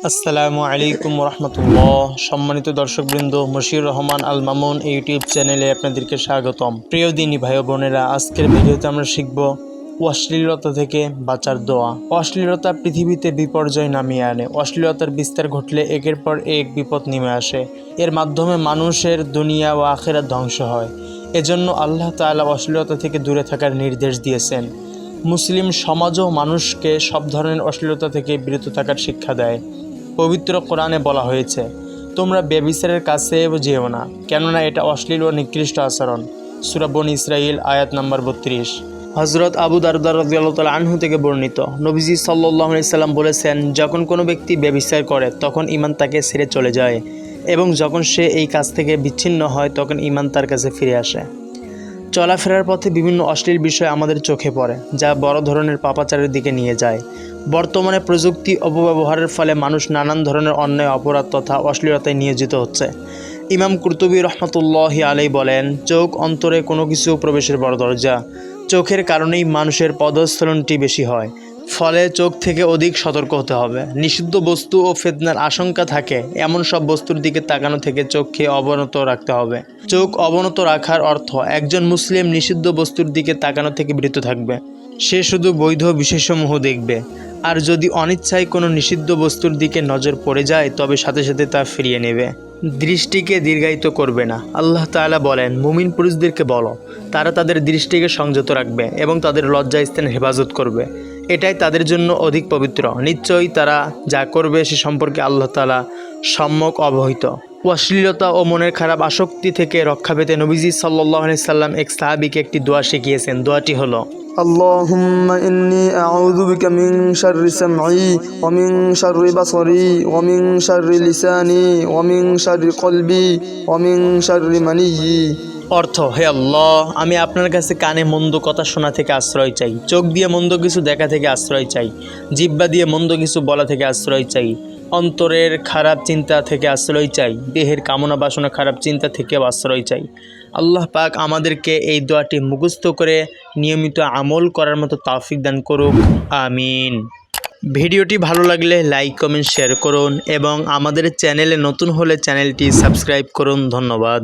আসসালামু আলাইকুম রহমতুল্লাহ। সম্মানিত দর্শকবৃন্দ, মশিউর রহমান আল মামুন ইউটিউব চ্যানেলে আপনাদেরকে স্বাগতম। প্রিয় দিনী ভাই বোনেরা, আজকের ভিডিওতে আমরা শিখব অশ্লীলতা থেকে বাঁচার দোয়া। অশ্লীলতা পৃথিবীতে বিপর্যয় নামিয়ে আনে। অশ্লীলতার বিস্তার ঘটলে একের পর এক বিপদ নেমে আসে। এর মাধ্যমে মানুষের দুনিয়া ও আখিরাত ধ্বংস হয়। এজন্য আল্লাহ তাআলা অশ্লীলতা থেকে দূরে থাকার নির্দেশ দিয়েছেন। মুসলিম সমাজও মানুষকে সব ধরনের অশ্লীলতা থেকে বিরত থাকার শিক্ষা দেয়। পবিত্র কোরআনে বলা হয়েছে, তোমরা ব্যভিচারের কাছেও যেও না, কেননা এটা অশ্লীল ও নিকৃষ্ট আচরণ। সূরা বনী ইসরাঈল আয়াত নম্বর 32। হযরত আবু দারদা রাদিয়াল্লাহু তাআলা আনহু থেকে বর্ণিত, নবীজি সাল্লাল্লাহু আলাইহি সাল্লাম বলেছেন, যখন কোনো ব্যক্তি ব্যভিচার করে তখন ঈমান তাকে ছেড়ে চলে যায়, এবং যখন সে এই কাজ থেকে বিচ্ছিন্ন হয় তখন ঈমান তার কাছে ফিরে আসে। চলাফেরার পথে বিভিন্ন অশ্লীল বিষয় আমাদের চোখে পড়ে, যা বড় ধরনের পাপাচারের দিকে নিয়ে যায়। বর্তমানে প্রযুক্তি অপব্যবহারের ফলে মানুষ নানান ধরনের অন্যায়, অপরাধ তথা অশ্লীলতায় নিয়োজিত হচ্ছে। ইমাম কুরতুবী রহমতুল্লাহি আলাইহি বলেন, চোখ অন্তরে কোনো কিছু প্রবেশের বড় দরজা। চোখের কারণেই মানুষের পদস্খলনটি বেশি হয়। ফলে চোখ থেকে অধিক সতর্ক হতে হবে। নিষিদ্ধ বস্তু ও ফিতনার আশঙ্কা থাকে এমন সব বস্তুর দিকে তাকানো থেকে চোখকে অবনত রাখতে হবে। চোখ অবনত রাখার অর্থ, একজন মুসলিম নিষিদ্ধ বস্তুর দিকে তাকানো থেকে বিরত থাকবে। সে শুধু বৈধ বিষয়সমূহ দেখবে, আর যদি অনিচ্ছায় কোনো নিষিদ্ধ বস্তুর দিকে নজর পড়ে যায় তবে সাথে সাথে তা ফিরিয়ে নেবে। দৃষ্টিকে দীর্ঘায়িত করবে না। আল্লাহ তাআলা বলেন, মুমিন পুরুষদেরকে বলো, তারা তাদের দৃষ্টিকে সংযত রাখবে এবং তাদের লজ্জাস্থানের হেফাজত করবে। এটাই তাদের জন্য অধিক পবিত্র। নিশ্চয়ই তারা যা করবে সে সম্পর্কে আল্লাহ তাআলা সম্যক অবহিত। অশ্লীলতা ও মনের খারাপ আসক্তি থেকে রক্ষা পেতে নবীজি সাল্লাল্লাহু আলাইহি সাল্লাম এক সাহাবীকে একটি দোয়া শিখিয়েছেন। দোয়াটি হলো, আল্লাহুম্মা ইন্নী আউযু বিকা মিন শাররি সামঈ ওয়া মিন শাররি বাসারি ওয়া মিন শাররি লিসানি ওয়া মিন শাররি কলবি ওয়া মিন শাররি মানিয়্যি। অর্থ, হে আল্লাহ, আমি আপনার কাছে কানে মন্দ কথা শোনা থেকে আশ্রয় চাই, চোখ দিয়ে মন্দ কিছু দেখা থেকে আশ্রয় চাই, জিহ্বা দিয়ে মন্দ কিছু বলা থেকে আশ্রয় চাই, অন্তরের খারাপ চিন্তা থেকে আশ্রয় চাই, দেহের কামনা বাসনা খারাপ চিন্তা থেকেও আশ্রয় চাই। আল্লাহ পাক আমাদেরকে এই দোয়াটি মুখস্থ করে নিয়মিত আমল করার মতো তৌফিক দান করুক, আমিন। ভিডিওটি ভালো লাগলে লাইক, কমেন্ট, শেয়ার করুন এবং আমাদের চ্যানেলে নতুন হলে চ্যানেলটি সাবস্ক্রাইব করুন। ধন্যবাদ।